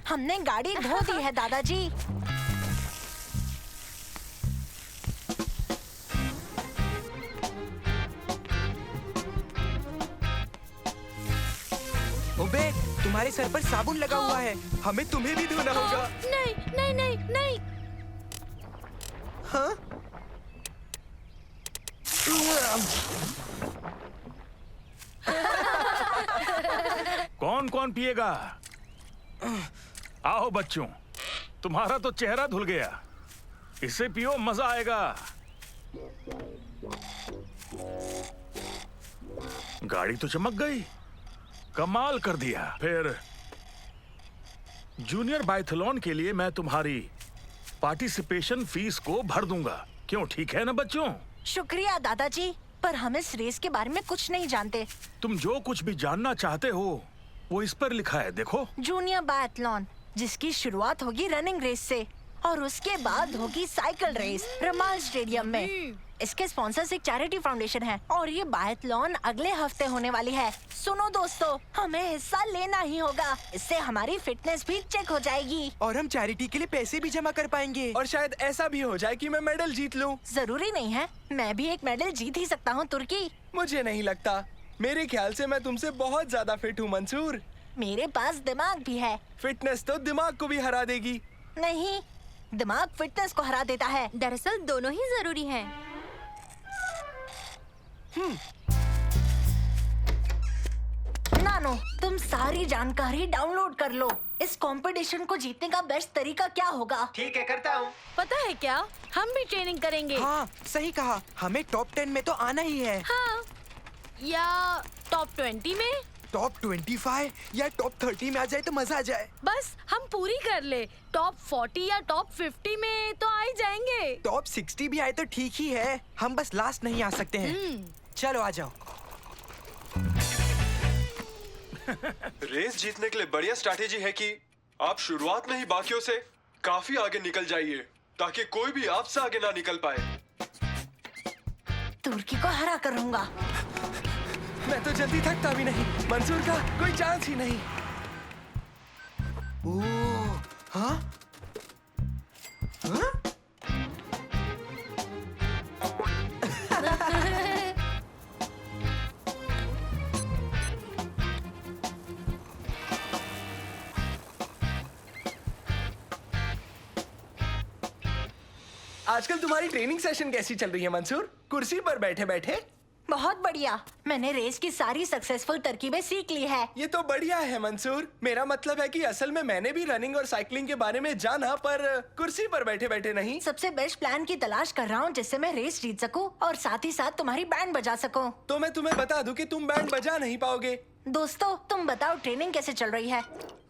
हमने गाड़ी धो दी है दादाजी। ओबे, तुम्हारे सर पर साबुन लगा हुआ है, हमें तुम्हें भी धोना होगा। नहीं नहीं नहीं नहीं। हाँ? कौन कौन पिएगा? आओ बच्चों, तुम्हारा तो चेहरा धुल गया, इसे पियो, मजा आएगा। गाड़ी तो चमक गई, कमाल कर दिया। फिर जूनियर बाइथलॉन के लिए मैं तुम्हारी पार्टिसिपेशन फीस को भर दूंगा। क्यों, ठीक है ना बच्चों? शुक्रिया दादाजी, पर हम इस रेस के बारे में कुछ नहीं जानते। तुम जो कुछ भी जानना चाहते हो वो इस पर लिखा है, देखो। जूनियर बायथलॉन, जिसकी शुरुआत होगी रनिंग रेस से और उसके बाद होगी साइकिल रेस रमाल स्टेडियम में। इसके स्पॉन्सर्स एक चैरिटी फाउंडेशन है और ये बायथलॉन अगले हफ्ते होने वाली है। सुनो दोस्तों, हमें हिस्सा लेना ही होगा, इससे हमारी फिटनेस भी चेक हो जाएगी और हम चैरिटी के लिए पैसे भी जमा कर पाएंगे। और शायद ऐसा भी हो जाए कि मैं मेडल जीत लूं। जरूरी नहीं है, मैं भी एक मेडल जीत ही सकता हूँ तुर्की। मुझे नहीं लगता, मेरे ख्याल से मैं तुमसे बहुत ज्यादा फिट हूँ मंसूर। मेरे पास दिमाग भी है। फिटनेस तो दिमाग को भी हरा देगी। नहीं, दिमाग फिटनेस को हरा देता है। दरअसल दोनों ही जरूरी हैं। नानो, तुम सारी जानकारी डाउनलोड कर लो। इस कंपटीशन को जीतने का बेस्ट तरीका क्या होगा? ठीक है, करता हूँ। पता है क्या, हम भी ट्रेनिंग करेंगे। हाँ, सही कहा, हमें टॉप 10 में तो आना ही है। हाँ, या टॉप 20 में। टॉप 25 या टॉप 30 में आ जाए तो मजा आ जाए। बस हम पूरी कर ले, टॉप 40 या टॉप 50 में तो आ ही जाएंगे। टॉप 60 भी आए तो ठीक ही है, हम बस लास्ट नहीं आ सकते हैं। चलो आ जाओ। रेस जीतने के लिए बढ़िया स्ट्रैटेजी है कि आप शुरुआत में ही बाकियों से काफी आगे निकल जाइए ताकि कोई भी आपसे आगे ना निकल पाए। तुर्की को हरा करूंगा। मैं तो जल्दी थकता भी नहीं, मंसूर का कोई चांस ही नहीं। ओह, हाँ? हाँ? आजकल तुम्हारी ट्रेनिंग सेशन कैसी चल रही है मंसूर? कुर्सी पर बैठे बैठे? बहुत बढ़िया, मैंने रेस की सारी सक्सेसफुल तरकीबें सीख ली है। ये तो बढ़िया है मंसूर। मेरा मतलब है कि असल में मैंने भी रनिंग और साइकिलिंग के बारे में जाना, पर कुर्सी पर बैठे बैठे नहीं। सबसे बेस्ट प्लान की तलाश कर रहा हूँ जिससे मैं रेस जीत सकूँ और साथ ही साथ तुम्हारी बैंड बजा सकूँ। तो मैं तुम्हें बता दूं कि तुम बैंड बजा नहीं पाओगे। दोस्तों, तुम बताओ ट्रेनिंग कैसे चल रही है?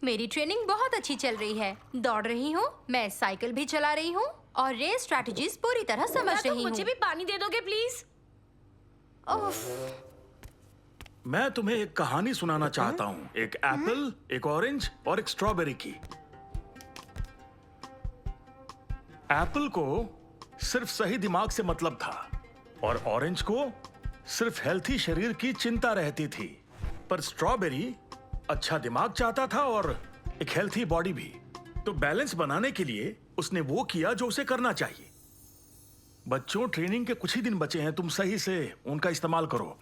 मेरी ट्रेनिंग बहुत अच्छी चल रही है, दौड़ रही हूँ, मैं साइकिल भी चला रही हूँ और रेस स्ट्रैटेजीज पूरी तरह समझ रही हूँ। मुझे भी पानी दे दोगे प्लीज? मैं तुम्हें एक कहानी सुनाना चाहता हूँ, एक एप्पल, एक ऑरेंज और एक स्ट्रॉबेरी की। एप्पल को सिर्फ सही दिमाग से मतलब था और ऑरेंज को सिर्फ हेल्थी शरीर की चिंता रहती थी, पर स्ट्रॉबेरी अच्छा दिमाग चाहता था और एक हेल्थी बॉडी भी। तो बैलेंस बनाने के लिए उसने वो किया जो उसे करना चाहिए। बच्चों, ट्रेनिंग के कुछ ही दिन बचे हैं, तुम सही से उनका इस्तेमाल करो।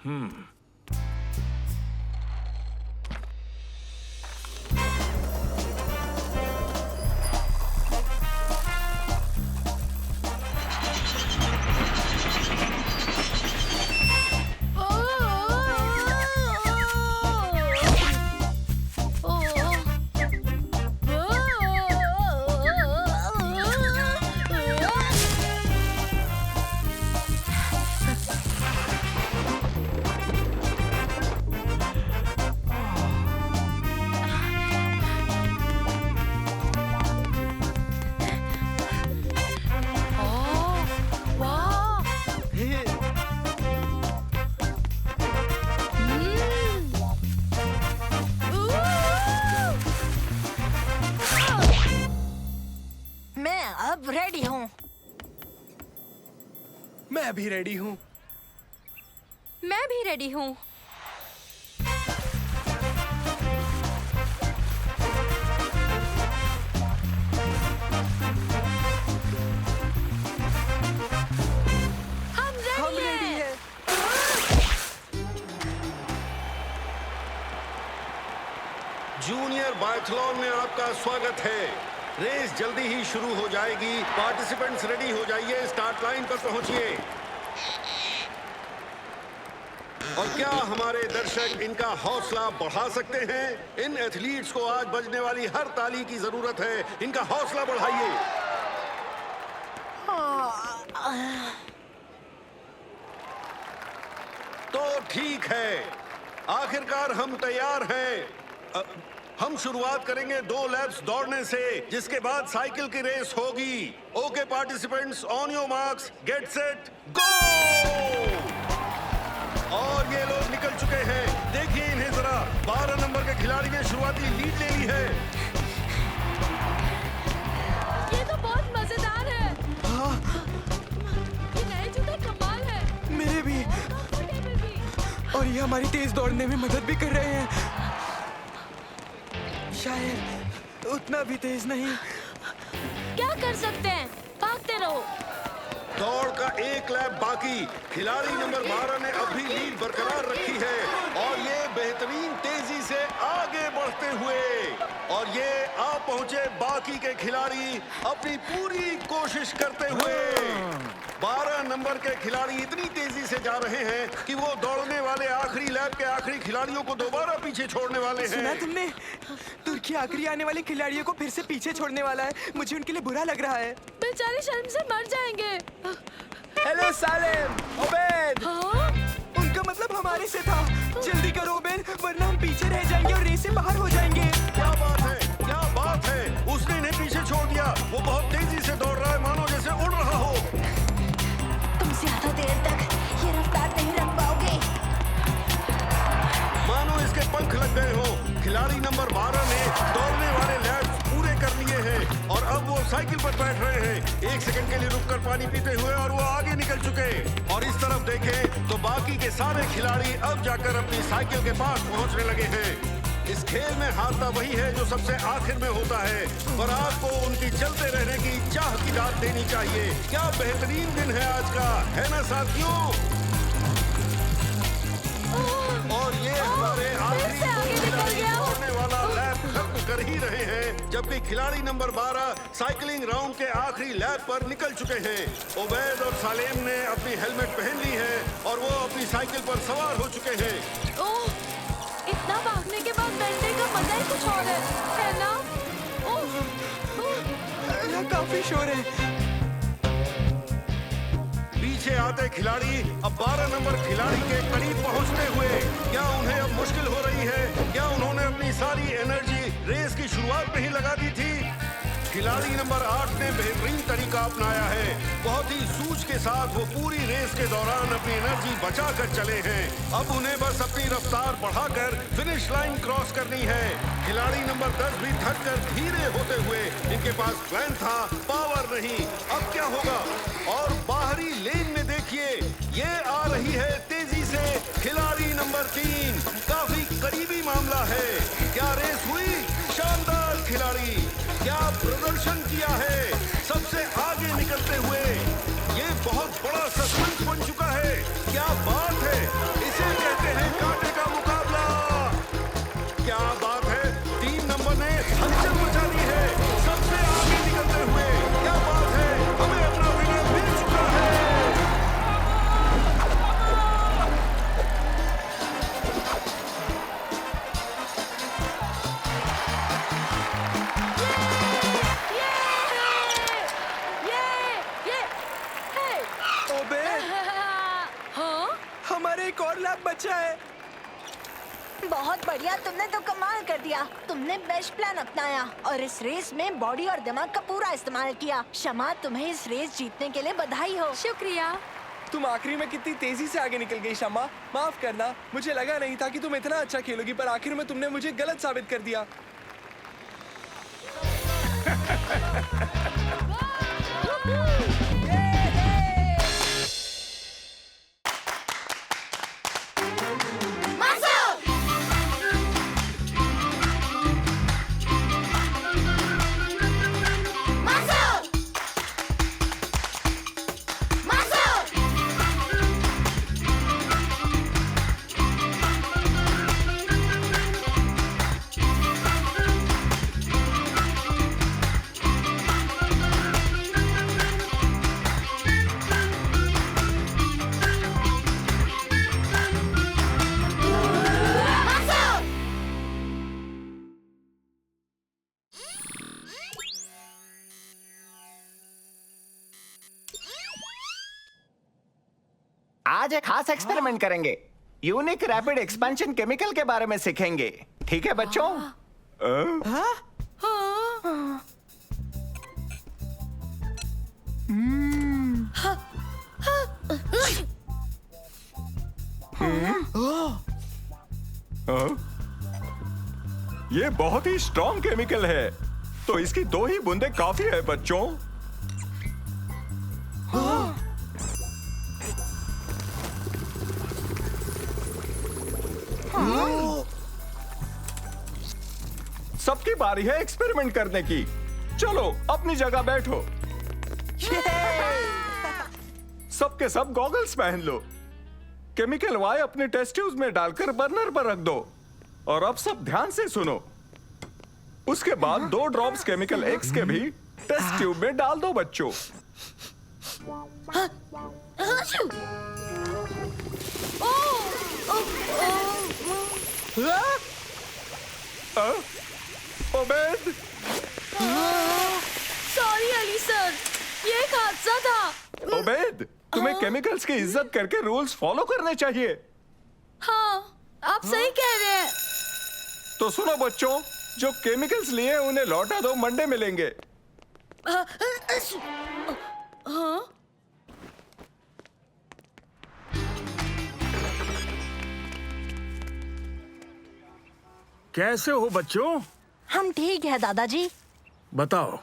मैं अब रेडी हूँ। मैं भी रेडी हूँ। मैं भी रेडी हूँ। एयर बायथलॉन में आपका स्वागत है। रेस जल्दी ही शुरू हो जाएगी। पार्टिसिपेंट्स रेडी हो जाइए, स्टार्ट लाइन पर पहुंचिए। और क्या हमारे दर्शक इनका हौसला बढ़ा सकते हैं? इन एथलीट्स को आज बजने वाली हर ताली की जरूरत है। इनका हौसला बढ़ाइए। तो ठीक है, आखिरकार हम तैयार हैं। हम शुरुआत करेंगे 2 लैप्स दौड़ने से, जिसके बाद साइकिल की रेस होगी। Okay participants, on your marks, get set, go! और ये लोग निकल चुके हैं। देखिए इन्हें जरा। 12 नंबर के खिलाड़ी ने शुरुआती लीड ले ली है। ये तो बहुत मजेदार है। ये नए जूते कमाल है। मेरे भी। कंफर्टेबल भी। और ये हमारी तेज दौड़ने में मदद भी कर रहे हैं। शायद उतना भी तेज नहीं। क्या कर सकते हैं, भागते रहो। दौड़ का 1 लैप बाकी। खिलाड़ी नंबर 12 ने अब भी लीड बरकरार रखी है और ये बेहतरीन तेजी से आगे बढ़ते हुए, और ये आ पहुंचे बाकी के खिलाड़ी अपनी पूरी कोशिश करते हुए। 12 नंबर के खिलाड़ी इतनी तेजी से जा रहे हैं कि वो दौड़ने वाले आखिरी लैप के आखिरी खिलाड़ियों को दोबारा पीछे छोड़ने वाले हैं। सुना तुमने? तुर्की आखिरी आने वाले खिलाड़ियों को फिर से पीछे छोड़ने वाला है। मुझे उनके लिए बुरा लग रहा है। बेचारे शर्म से मर जाएंगे। Hello Salem, Obed. हाँ? उनका मतलब हमारे से था। जल्दी करो ओबेद, वरना हम पीछे रह जाएंगे और रेस से बाहर हो जाएंगे। क्या बात है, क्या बात है। उसने इन्हें पीछे छोड़ दिया। वो बहुत तेजी से दौड़ रहा है, मानो जैसे उड़ रहा हो। तुम ज्यादा देर तक ये रफ्तार नहीं रख पाओगे। मानो इसके पंख लग गए हो। खिलाड़ी नंबर 12 ने दौड़ने वाले लैप्स पूरे कर लिए हैं और अब वो साइकिल पर बैठ रहे हैं, 1 सेकंड के लिए रुककर पानी पीते हुए, और वो आगे निकल चुके। और इस तरफ देखें तो बाकी के सारे खिलाड़ी अब जाकर अपनी साइकिल के पास पहुंचने लगे हैं। इस खेल में हारता वही है जो सबसे आखिर में होता है, पर आपको उनकी चलते रहने की चाह की दाद देनी चाहिए। क्या बेहतरीन दिन है आज का, है ना साथियों? और ये हमारे आखिरी दौड़ने वाला लैप खत्म कर ही रहे हैं, जबकि खिलाड़ी नंबर 12 साइकिलिंग राउंड के आखिरी लैप पर निकल चुके हैं। ओबैद और सालेम ने अपनी हेलमेट पहन ली है और वो अपनी साइकिल पर सवार हो चुके हैं। ओह, इतना भागने के बाद बैठने का मजा ही कुछ और है ना? यहाँ काफी शोर है। पीछे आते खिलाड़ी अब 12 नंबर खिलाड़ी के करीब पहुंचते हुए, क्या उन्हें अब मुश्किल हो रही है? क्या उन्होंने अपनी सारी एनर्जी रेस की शुरुआत में ही लगा दी थी? खिलाड़ी नंबर 8 ने बेहतरीन तरीका अपनाया है। बहुत ही सूझ के साथ वो पूरी रेस के दौरान अपनी एनर्जी बचा कर चले हैं। अब उन्हें बस अपनी रफ्तार बढ़ाकर फिनिश लाइन क्रॉस करनी है। खिलाड़ी नंबर 10 भी थक कर धीरे होते हुए, इनके पास प्लान था, पावर नहीं। अब क्या होगा? और बाहरी लेन में देखिए, ये आ रही है तेजी से खिलाड़ी नंबर 3। काफी करीबी मामला है। क्या रेस हुई? शानदार खिलाड़ी, क्या प्रदर्शन किया है सबसे आगे निकलते हुए। ये बहुत बड़ा सस्पेंस बन चुका है। क्या बात है, इसे कहते हैं कांटे का मुकाबला। क्या बात है, 3 नंबर ने हलचल मचा दी है सबसे आगे निकलते हुए। क्या बात है, हमें अपना विनर मिल चुका है। ओबेद, हाँ? हमारे एक और लैप बचा है। बहुत बढ़िया, तुमने तो कमाल कर दिया। तुमने बेस्ट प्लान अपनाया और इस रेस में बॉडी और दिमाग का पूरा इस्तेमाल किया। शमा, तुम्हें इस रेस जीतने के लिए बधाई हो। शुक्रिया। तुम आखिरी में कितनी तेजी से आगे निकल गई शम्मा। माफ करना, मुझे लगा नहीं था कि तुम इतना अच्छा खेलोगी, पर आखिर में तुमने मुझे गलत साबित कर दिया। आज एक खास एक्सपेरिमेंट करेंगे। यूनिक रैपिड एक्सपेंशन केमिकल के बारे में सीखेंगे। ठीक है बच्चों? ये बहुत ही स्ट्रॉन्ग केमिकल है, तो इसकी 2 ही बूंदें काफी है बच्चों। सबकी बारी है एक्सपेरिमेंट करने की। चलो अपनी जगह बैठो। सबके सब गॉगल्स पहन लो। केमिकल वाई अपने टेस्ट ट्यूब में डालकर बर्नर पर रख दो। और अब सब ध्यान से सुनो। उसके बाद 2 ड्रॉप्स केमिकल एक्स के भी टेस्ट ट्यूब में डाल दो बच्चों। ओबेद, सॉरी अली सर, ये एक हादसा था। ओबेद, तुम्हें केमिकल्स की इज्जत करके रूल्स फॉलो करने चाहिए। हाँ, आप सही कह रहे हैं। तो सुनो बच्चों, जो केमिकल्स लिए उन्हें लौटा दो, मंडे मिलेंगे। हाँ? कैसे हो बच्चों? हम ठीक है दादाजी। बताओ,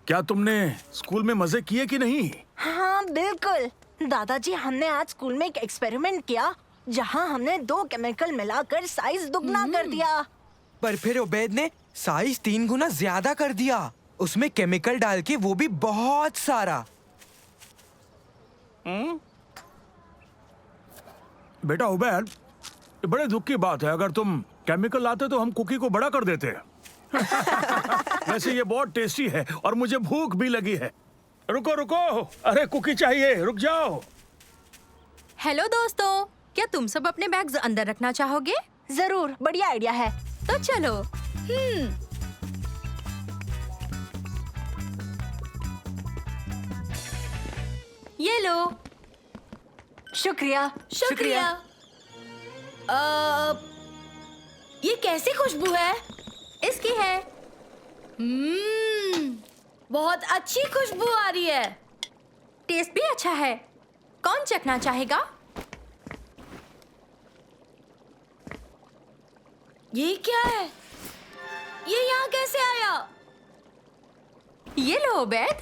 क्या तुमने स्कूल में मजे किए कि नहीं? हाँ बिल्कुल दादाजी, हमने आज स्कूल में एक एक्सपेरिमेंट किया जहाँ हमने 2 केमिकल मिलाकर साइज दुगना कर दिया। पर फिर उबैद ने साइज 3 गुना ज्यादा कर दिया। उसमें केमिकल डाल के, वो भी बहुत सारा। बेटा उबैद, ये बड़े दुख की बात है। अगर तुम केमिकल लाते तो हम कुकी को बड़ा कर देते। वैसे ये बहुत टेस्टी है और मुझे भूख भी लगी है। रुको रुको, अरे कुकी चाहिए, रुक जाओ। हेलो दोस्तों, क्या तुम सब अपने बैग्स अंदर रखना चाहोगे? जरूर, बढ़िया आइडिया है। तो चलो। ये लो। शुक्रिया। शुक्रिया। ये कैसी खुशबू है? इसकी है। बहुत अच्छी खुशबू आ रही है। टेस्ट भी अच्छा है। कौन चखना चाहेगा? ये क्या है? ये यहाँ कैसे आया? ये लो उबैद।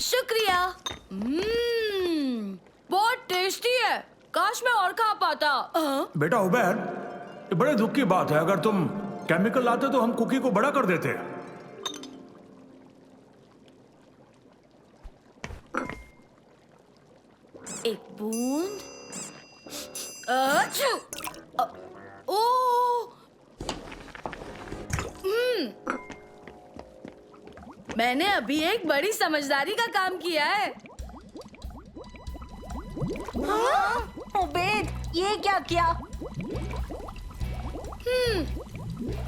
शुक्रिया। बहुत टेस्टी है। काश मैं और खा पाता। बेटा उबैद, ये बड़े दुख की बात है। अगर तुम केमिकल लाते तो हम कुकी को बड़ा कर देते। एक बूंद। अच्छू। ओह। मैंने अभी एक बड़ी समझदारी का काम किया है। उबैद, ये क्या किया?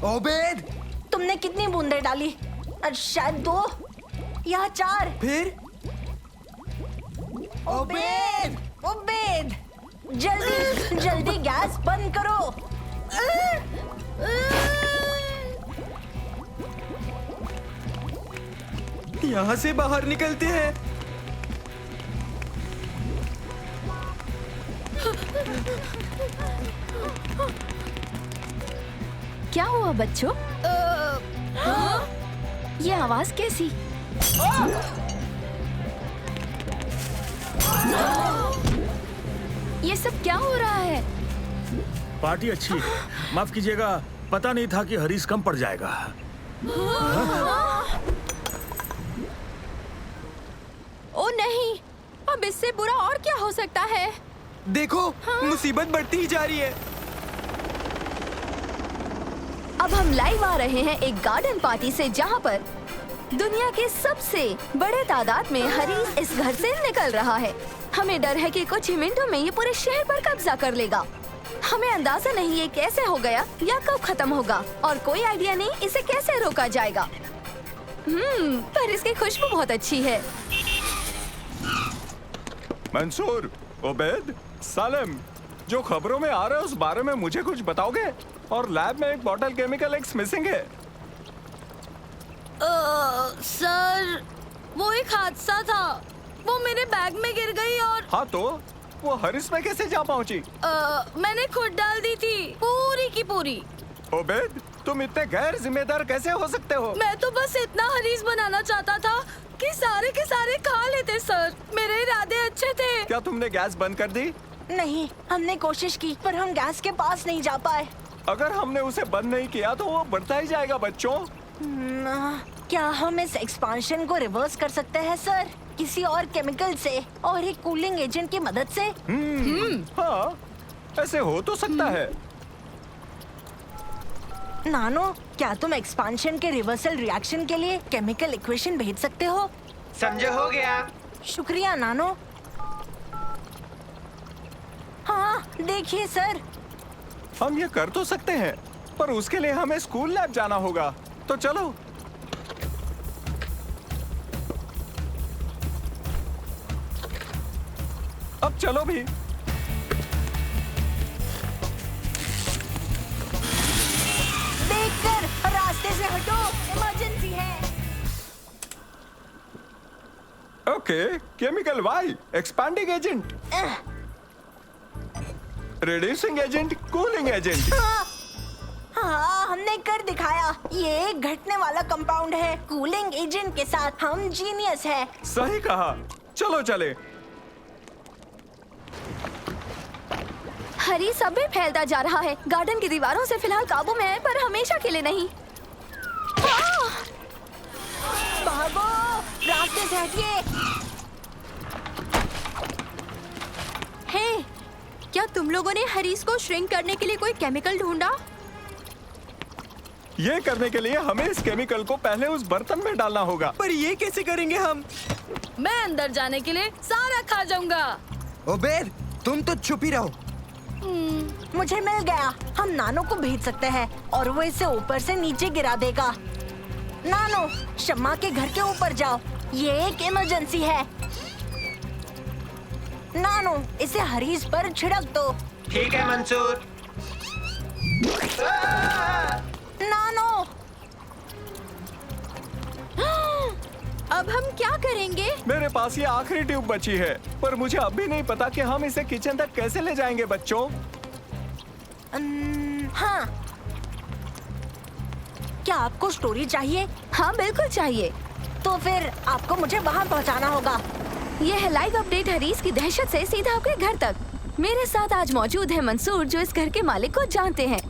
उबैद, तुमने कितनी बूंदें डाली? शायद 2 या 4। फिर? उबैद, उबैद, जल्दी जल्दी गैस बंद करो। यहाँ से बाहर निकलते हैं। क्या हुआ बच्चों? ये आवाज कैसी? ये सब क्या हो रहा है? पार्टी अच्छी है, माफ कीजिएगा, पता नहीं था कि हरीश कम पड़ जाएगा। ओ नहीं, अब इससे बुरा और क्या हो सकता है? देखो, मुसीबत बढ़ती ही जा रही है। अब हम लाइव आ रहे हैं एक गार्डन पार्टी से, जहां पर दुनिया के सबसे बड़े तादाद में हरीश इस घर से निकल रहा है। हमें डर है कि कुछ ही मिनटों में ये पूरे शहर पर कब्जा कर लेगा। हमें अंदाजा नहीं ये कैसे हो गया या कब खत्म होगा, और कोई आइडिया नहीं इसे कैसे रोका जाएगा। पर इसकी खुशबू बहुत अच्छी है। मंसूर, ओबेद, सालिम, जो खबरों में आ रहा है उस बारे में मुझे कुछ बताओगे? और लैब में एक बॉटल केमिकल एक्स मिसिंग है। सर, वो एक हादसा था। वो मेरे बैग में गिर गई और हाँ तो वो हरिस में कैसे जा पहुंची? मैंने खुद डाल दी थी, पूरी की पूरी। ओबेद, तुम इतने गैर जिम्मेदार कैसे हो सकते हो? मैं तो बस इतना हरीस बनाना चाहता था कि सारे के सारे खा लेते सर। मेरे इरादे अच्छे थे। क्या तुमने गैस बंद कर दी? नहीं, हमने कोशिश की पर हम गैस के पास नहीं जा पाए। अगर हमने उसे बंद नहीं किया तो वो बढ़ता ही जाएगा बच्चों। क्या हम इस एक्सपांशन को रिवर्स कर सकते हैं सर? किसी और केमिकल से और एक कूलिंग एजेंट की मदद से? हाँ, ऐसे हो तो सकता है। नानो, क्या तुम एक्सपांशन के रिवर्सल रिएक्शन के लिए केमिकल इक्वेशन भेज सकते हो? समझो, हो गया। शुक्रिया नानो। हाँ, देखिए सर। हम ये कर तो सकते हैं, पर उसके लिए हमें स्कूल लैब जाना होगा। तो चलो। अब चलो भी। देखकर रास्ते से हटो, इमरजेंसी है। ओके, केमिकल वाई, expanding agent, reducing agent, cooling agent. हाँ, हमने कर दिखाया। ये एक घटने वाला कंपाउंड है। कूलिंग एजेंट के साथ हम जीनियस है। सही कहा। चलो चले। हरी सब में फैलता जा रहा है। गार्डन की दीवारों से फिलहाल काबू में है, पर हमेशा के लिए नहीं। भागो, रास्ते से हटिए। हे, क्या तुम लोगों ने हरीस को श्रिंक करने के लिए कोई केमिकल ढूंढा? ये करने के लिए हमें इस केमिकल को पहले उस बर्तन में डालना होगा। पर ये कैसे करेंगे हम? मैं अंदर जाने के लिए सारा खा जाऊंगा। ओबेद, तुम तो चुप ही रहो। मुझे मिल गया। हम नानो को भेज सकते हैं और वो इसे ऊपर से नीचे गिरा देगा। नानो, शम्मा के घर के ऊपर जाओ। ये एक इमरजेंसी है। नानो, इसे हरीस पर छिड़क दो। ठीक है मंसूर। नानो, अब हम क्या करेंगे? मेरे पास ये आखिरी ट्यूब बची है, पर मुझे अब भी नहीं पता कि हम इसे किचन तक कैसे ले जाएंगे बच्चों। हाँ, क्या आपको स्टोरी चाहिए? हाँ बिल्कुल चाहिए। तो फिर आपको मुझे वहाँ पहुँचाना होगा। ये है लाइव अपडेट हरीस की दहशत से सीधा आपके घर तक। मेरे साथ आज मौजूद है मंसूर, जो इस घर के मालिक को जानते हैं।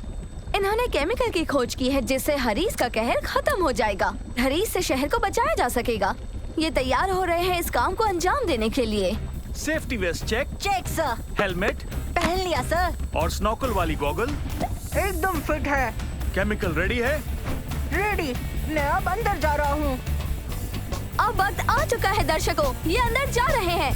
इन्होंने केमिकल की खोज की है जिससे हरीस का कहर खत्म हो जाएगा। हरीस से शहर को बचाया जा सकेगा। ये तैयार हो रहे हैं इस काम को अंजाम देने के लिए। Safety vest check, check sir. Helmet पहन लिया सर। और स्नॉकल वाली गॉगल एकदम फिट है। केमिकल रेडी है? रेडी। मैं अब अंदर जा रहा हूँ। अब वक्त आ चुका है दर्शकों, ये अंदर जा रहे हैं।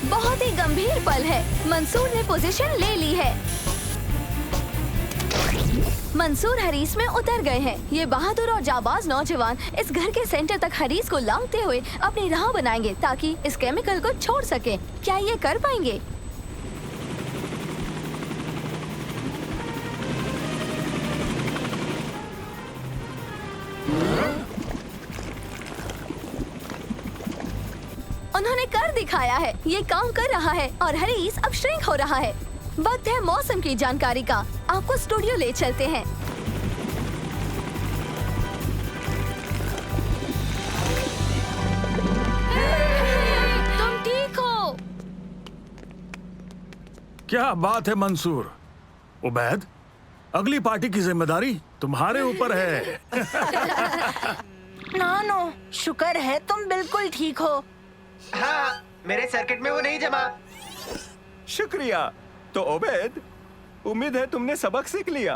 बहुत ही गंभीर पल है। मंसूर ने पोजीशन ले ली है। मंसूर हरीस में उतर गए हैं। ये बहादुर और जाबाज नौजवान इस घर के सेंटर तक हरीस को लांघते हुए अपनी राह बनाएंगे ताकि इस केमिकल को छोड़ सके। क्या ये कर पाएंगे? उन्होंने कर दिखाया है। ये काम कर रहा है और हरीस अब श्रिंक हो रहा है। वक्त है मौसम की जानकारी का। आपको स्टूडियो ले चलते हैं। तुम ठीक हो? क्या बात है मंसूर। उबैद, अगली पार्टी की जिम्मेदारी तुम्हारे ऊपर है। नानो, शुक्र है तुम बिल्कुल ठीक हो। हाँ, मेरे सर्किट में वो नहीं जमा। शुक्रिया। तो ओबेद, उम्मीद है तुमने सबक सीख लिया।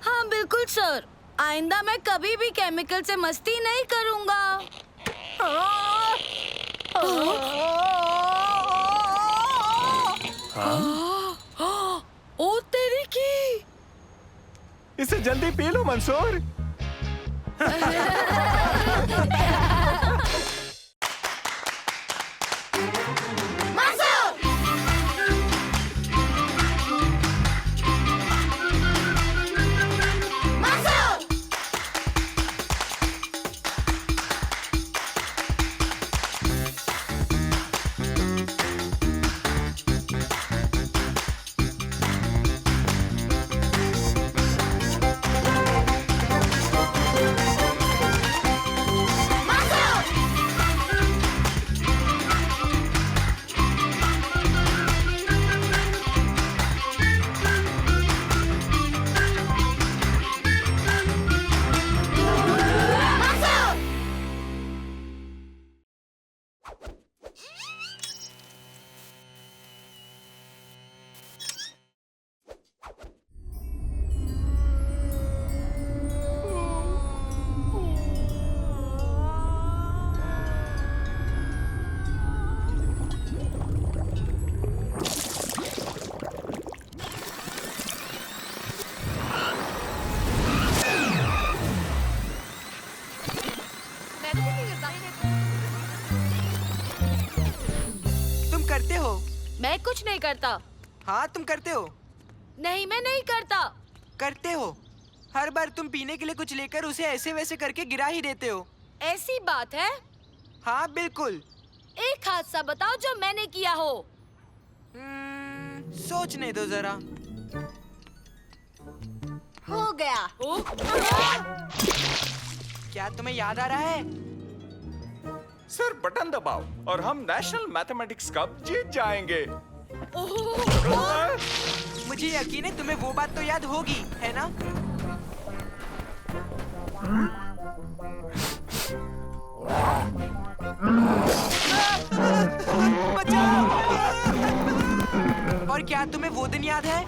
हाँ बिल्कुल सर। आइंदा मैं कभी भी केमिकल से मस्ती नहीं करूँगा। ओ तेरी की। इसे जल्दी पी लो मंसूर। तुम करते हो? मैं कुछ नहीं करता। हाँ तुम करते हो। नहीं, मैं नहीं करता। करते हो। हर बार तुम पीने के लिए कुछ लेकर उसे ऐसे वैसे करके गिरा ही देते हो। ऐसी बात है? हाँ बिल्कुल। एक हादसा बताओ जो मैंने किया हो। सोचने दो जरा। हो गया। क्या तुम्हें याद आ रहा है? सर बटन दबाओ और हम नेशनल मैथमेटिक्स कप जीत जाएंगे। मुझे यकीन है तुम्हें वो बात तो याद होगी, है ना? बचाओ! और क्या तुम्हें वो दिन याद है?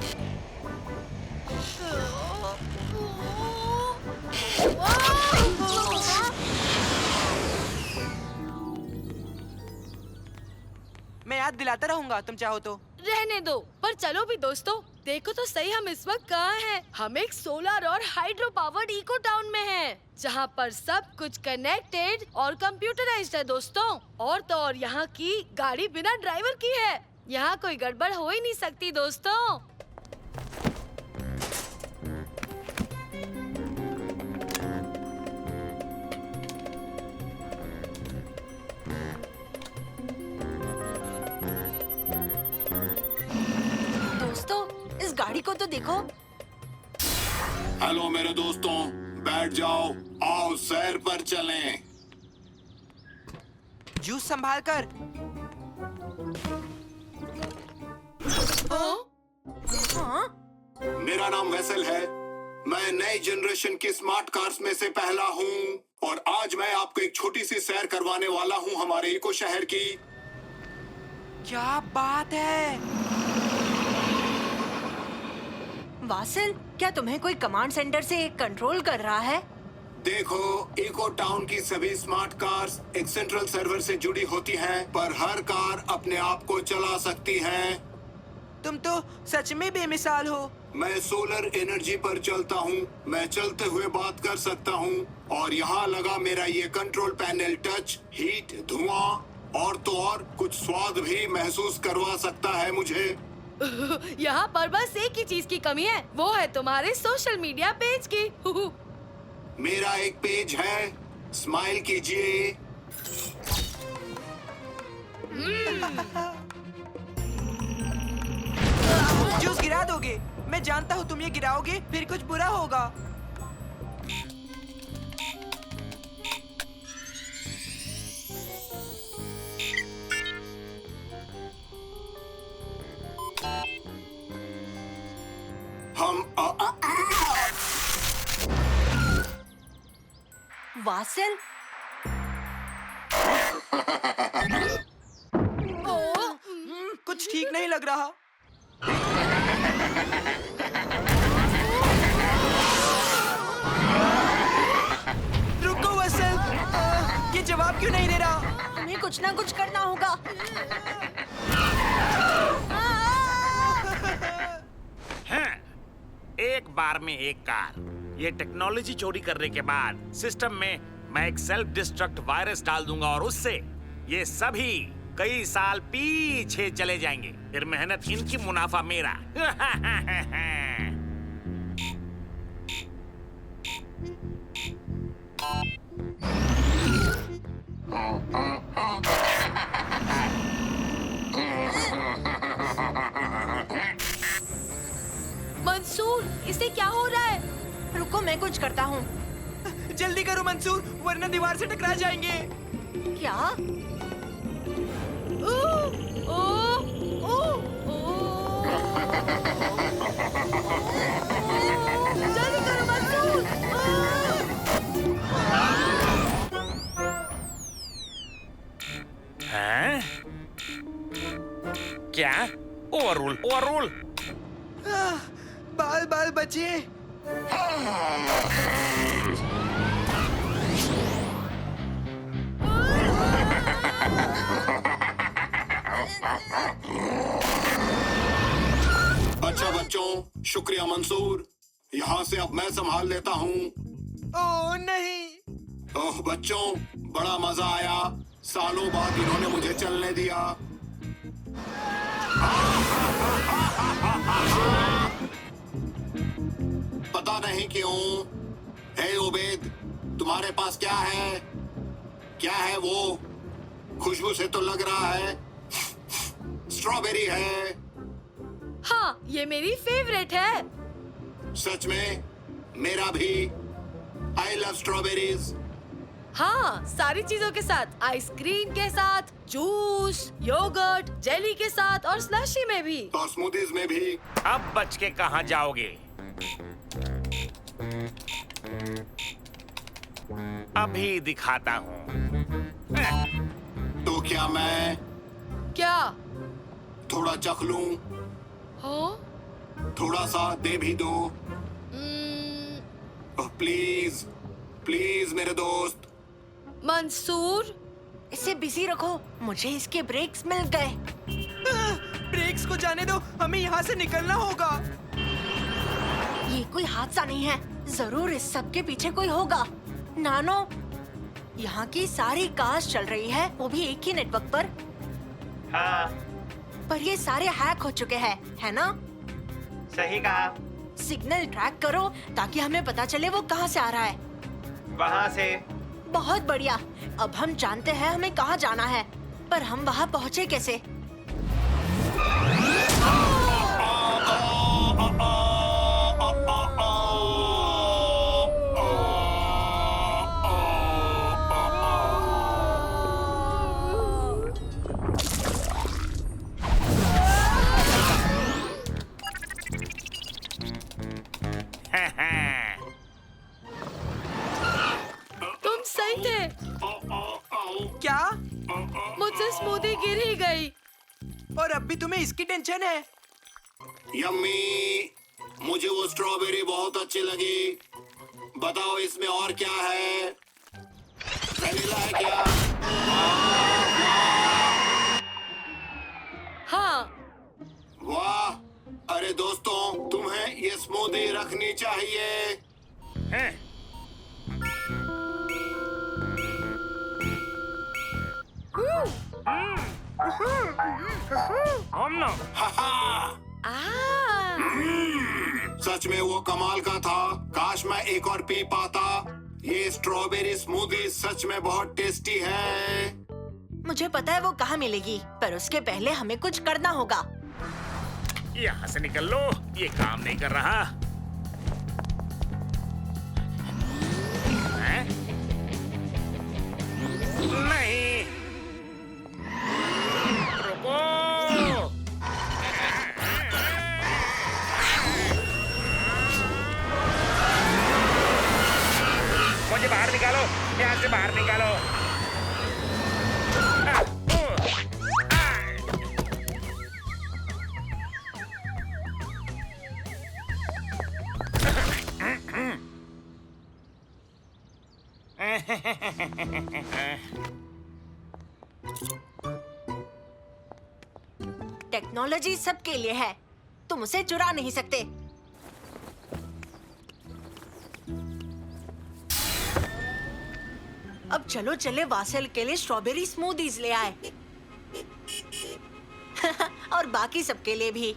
मैं याद दिलाता रहूंगा तुम चाहो तो। रहने दो, पर चलो भी दोस्तों। देखो तो सही, हम इस वक्त कहाँ हैं? हम एक सोलर और हाइड्रो पावर्ड इको टाउन में हैं, जहाँ पर सब कुछ कनेक्टेड और कंप्यूटराइज्ड है दोस्तों। और तो और यहाँ की गाड़ी बिना ड्राइवर की है। यहाँ कोई गड़बड़ हो ही नहीं सकती दोस्तों। इस गाड़ी को तो देखो। हेलो मेरे दोस्तों, बैठ जाओ, आओ सैर पर चलें। जूस संभाल कर। हाँ? मेरा नाम वैसल है। मैं नई जनरेशन की स्मार्ट कार्स में से पहला हूँ और आज मैं आपको एक छोटी सी सैर करवाने वाला हूँ हमारे इको शहर की। क्या बात है? वासिल, क्या तुम्हें कोई कमांड सेंटर से कंट्रोल कर रहा है? देखो, इको टाउन की सभी स्मार्ट कार्स एक सेंट्रल सर्वर से जुड़ी होती हैं, पर हर कार अपने आप को चला सकती है। तुम तो सच में बेमिसाल हो। मैं सोलर एनर्जी पर चलता हूँ। मैं चलते हुए बात कर सकता हूँ और यहाँ लगा मेरा ये कंट्रोल पैनल टच, हीट, धुआं और तो और कुछ स्वाद भी महसूस करवा सकता है मुझे। यहाँ पर बस एक ही चीज की कमी है, वो है तुम्हारे सोशल मीडिया पेज की। मेरा एक पेज है, स्माइल कीजिए। जूस गिरा दोगे। मैं जानता हूँ तुम ये गिराओगे, फिर कुछ बुरा होगा। हम वासिल, कुछ ठीक नहीं लग रहा। रुको वासिल, ये जवाब क्यों नहीं दे रहा? हमें कुछ ना कुछ करना होगा। एक बार में एक कार। ये टेक्नोलॉजी चोरी करने के बाद सिस्टम में मैं एक सेल्फ डिस्ट्रक्ट वायरस डाल दूंगा और उससे ये सभी कई साल पीछे चले जाएंगे। फिर मेहनत इनकी, मुनाफा मेरा। मंसूर, इसे क्या हो रहा है? रुको, मैं कुछ करता हूँ। जल्दी करो मंसूर, वरना दीवार से टकरा जाएंगे। क्या? जल्दी करो मंसूर। हैं? क्या? Overrule, overrule. बाल बाल बचे। अच्छा बच्चों, शुक्रिया मंसूर। यहाँ से अब मैं संभाल लेता हूँ। ओह नहीं। ओह बच्चों, बड़ा मजा आया। सालों बाद इन्होंने मुझे चलने दिया। पता नहीं क्यों। हे उबैद, तुम्हारे पास क्या है? क्या है वो? खुशबू से तो लग रहा है स्ट्रॉबेरी है। हाँ, ये मेरी फेवरेट है। सच में? मेरा भी। I love strawberries. हाँ, सारी चीजों के साथ, आइसक्रीम के साथ, जूस, योगर्ट, जेली के साथ और स्लशी में भी। और स्मूदीज में भी। अब बच के कहाँ जाओगे? अभी दिखाता हूँ। तो क्या मैं क्या? थोड़ा चख लूं? हाँ? थोड़ा सा दे भी दो। प्लीज प्लीज मेरे दोस्त। मंसूर, इसे बिजी रखो, मुझे इसके ब्रेक्स मिल गए। ब्रेक्स को जाने दो, हमें यहाँ से निकलना होगा। ये कोई हादसा नहीं है, जरूर इस सब के पीछे कोई होगा। नानो, यहाँ की सारी कार्स चल रही है, वो भी एक ही नेटवर्क पर। हाँ, पर ये सारे हैक हो चुके हैं, है ना? सही कहा। सिग्नल ट्रैक करो ताकि हमें पता चले वो कहाँ से आ रहा है। वहाँ से। बहुत बढ़िया। अब हम जानते हैं हमें कहाँ जाना है, पर हम वहाँ पहुँचे कैसे? तुम सही थे। क्या? मुझसे स्मूदी गिर ही गई। और अब भी तुम्हें इसकी टेंशन है? यम्मी, मुझे वो स्ट्रॉबेरी बहुत अच्छी लगी। बताओ इसमें और क्या है? वनीला है क्या? हाँ। वाह, अरे दोस्तों, तुम्हें ये स्मूदी रखनी चाहिए। सच में वो कमाल का था। काश मैं एक और पी पाता। ये स्ट्रॉबेरी स्मूदी सच में बहुत टेस्टी है। मुझे पता है वो कहाँ मिलेगी, पर उसके पहले हमें कुछ करना होगा। यहाँ से निकल लो, ये काम नहीं कर रहा। हैं? नहीं, रुको। मुझे बाहर निकालो, यहाँ से बाहर निकालो। टेक्नोलॉजी सबके लिए है, तुम उसे चुरा नहीं सकते। अब चलो चले वासेल के लिए स्ट्रॉबेरी स्मूदीज ले आए। और बाकी सबके लिए भी।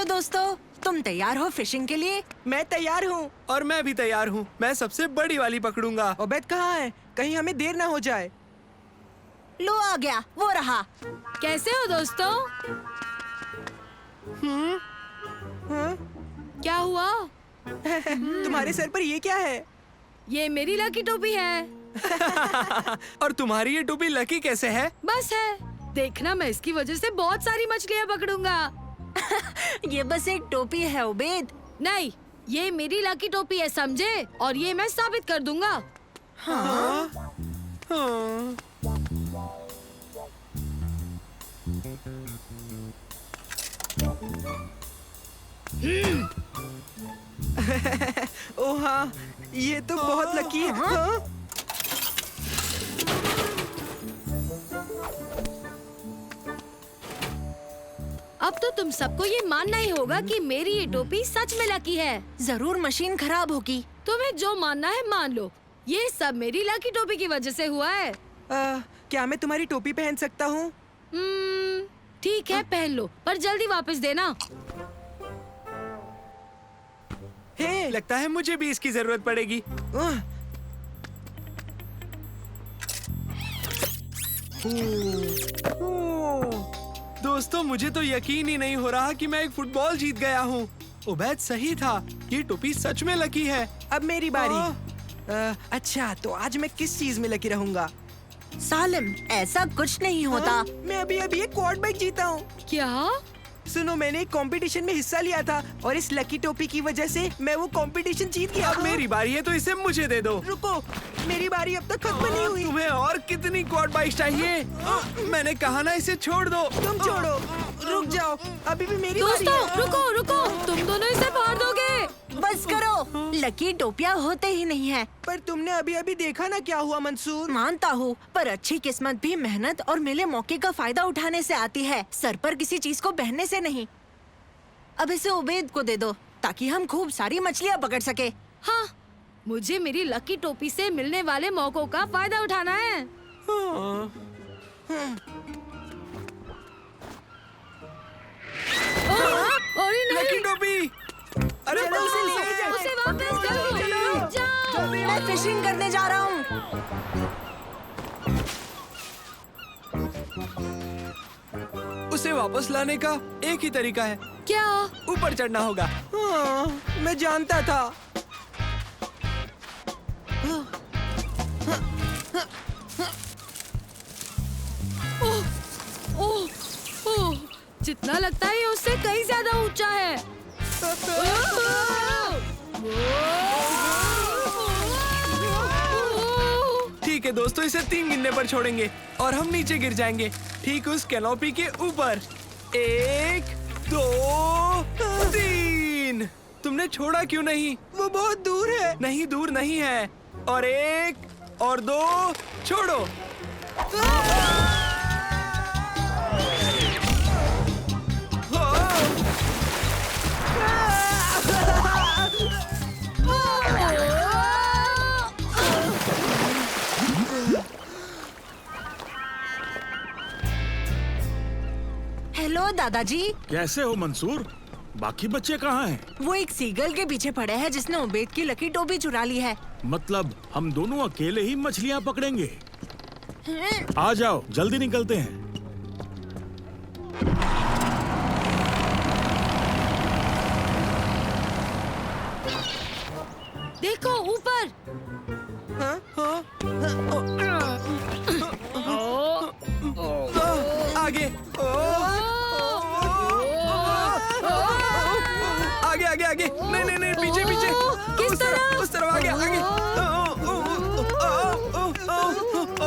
दोस्तों, तुम तैयार हो फिशिंग के लिए? मैं तैयार हूँ। और मैं भी तैयार हूँ। मैं सबसे बड़ी वाली पकड़ूंगा। ओबेद कहाँ है? कहीं हमें देर ना हो जाए। लो आ गया, वो रहा। कैसे हो दोस्तों? हाँ? क्या हुआ? तुम्हारे सर पर ये क्या है? ये मेरी लकी टोपी है। और तुम्हारी ये टोपी लकी कैसे है? बस है, देखना मैं इसकी वजह से बहुत सारी मछलियाँ पकड़ूंगा। ये बस एक टोपी है उबेद। नहीं, ये मेरी लकी टोपी है, समझे? और ये मैं साबित कर दूंगा। हाँ? हाँ। ओह हाँ, ये तो बहुत लकी है। हाँ? अब तो तुम सबको ये मानना ही होगा कि मेरी ये टोपी सच में लकी है। जरूर मशीन खराब होगी। तुम्हें जो मानना है मान लो, ये सब मेरी लकी टोपी की वजह से हुआ है। क्या मैं तुम्हारी टोपी पहन सकता हूँ? ठीक है, पहन लो, पर जल्दी वापस देना। हे, लगता है मुझे भी इसकी जरूरत पड़ेगी। दोस्तों, मुझे तो यकीन ही नहीं हो रहा कि मैं एक फुटबॉल जीत गया हूँ। उबैद सही था, ये टोपी सच में लकी है। अब मेरी बारी। अच्छा, तो आज मैं किस चीज में लकी रहूंगा? सालिम, ऐसा कुछ नहीं होता। मैं अभी एक क्वाड बाइक जीता हूँ। क्या? सुनो, मैंने एक कंपटीशन में हिस्सा लिया था और इस लकी टोपी की वजह से मैं वो कंपटीशन जीत गया। अब मेरी बारी है तो इसे मुझे दे दो। रुको, मेरी बारी अब तक खत्म नहीं हुई। तुम्हें और कितनी क्वाड बाइक चाहिए? मैंने कहा ना इसे छोड़ दो। तुम छोड़ो, रुक जाओ, अभी भी मेरी बारी दोस्तों, है। रुको रुको, तुम दोनों इसे फाड़ दोगे। बस करो, लकी टोपियां होते ही नहीं है। पर तुमने अभी देखा ना क्या हुआ मंसूर। मानता हूँ, पर अच्छी किस्मत भी मेहनत और मिले मौके का फायदा उठाने से आती है, सर पर किसी चीज को बहने से नहीं। अब इसे उबैद को दे दो ताकि हम खूब सारी मछलियाँ पकड़ सके। हाँ, मुझे मेरी लकी टोपी से मिलने वाले मौकों का फायदा उठाना है। अरे नहीं, लकी टोपी! अरे उसे ले जाओ। उसे वापस जाओ, जाओ। मैं फिशिंग करने जा रहा हूँ। उसे वापस लाने का एक ही तरीका है। क्या? ऊपर चढ़ना होगा। हाँ, मैं जानता था। ओह, ओह, जितना लगता है ये उससे कहीं ज्यादा ऊंचा है। ठीक है दोस्तों, इसे 3 गिनने पर छोड़ेंगे और हम नीचे गिर जाएंगे, ठीक उस कैनोपी के ऊपर। 1, 2, 3। तुमने छोड़ा क्यों नहीं? वो बहुत दूर है। नहीं, दूर नहीं है। और 1 और 2, छोड़ो। हेलो दादाजी। कैसे हो मंसूर? बाकी बच्चे कहाँ हैं? वो एक सीगल के पीछे पड़े हैं जिसने उबैद की लकी टोपी चुरा ली है। मतलब हम दोनों अकेले ही मछलियाँ पकड़ेंगे? आ जाओ, जल्दी निकलते हैं। देखो ऊपर। हाँ? हाँ? आगे। आगे आगे आगे। नहीं नहीं नहीं, पीछे पीछे। किस तरफ? उस तरफ आगे आगे।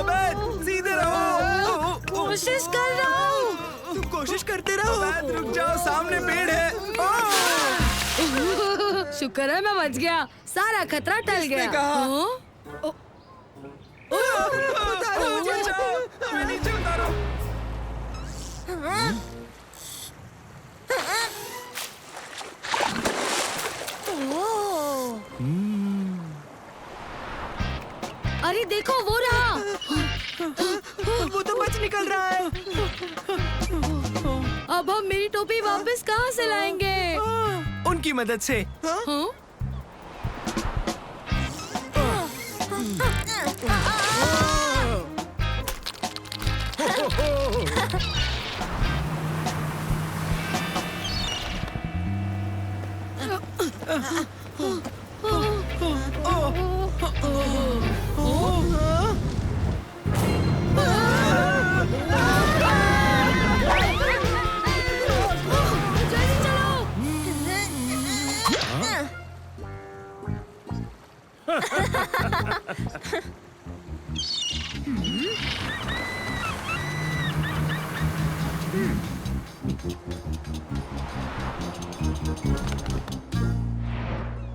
उबैद, सीधे रहो। कोशिश कर रहा हूँ। तुम कोशिश करते रहो। उबैद, रुक जाओ, सामने पेड़ है। शुक्र है मैं बच गया, सारा खतरा टल गया। कहा? उतारो मुझे। मैं नीचे उतारो। अरे देखो, वो रहा। वो तो बच निकल रहा है। अब हम मेरी टोपी वापस कहाँ से लाएंगे? उनकी मदद से। हाँ?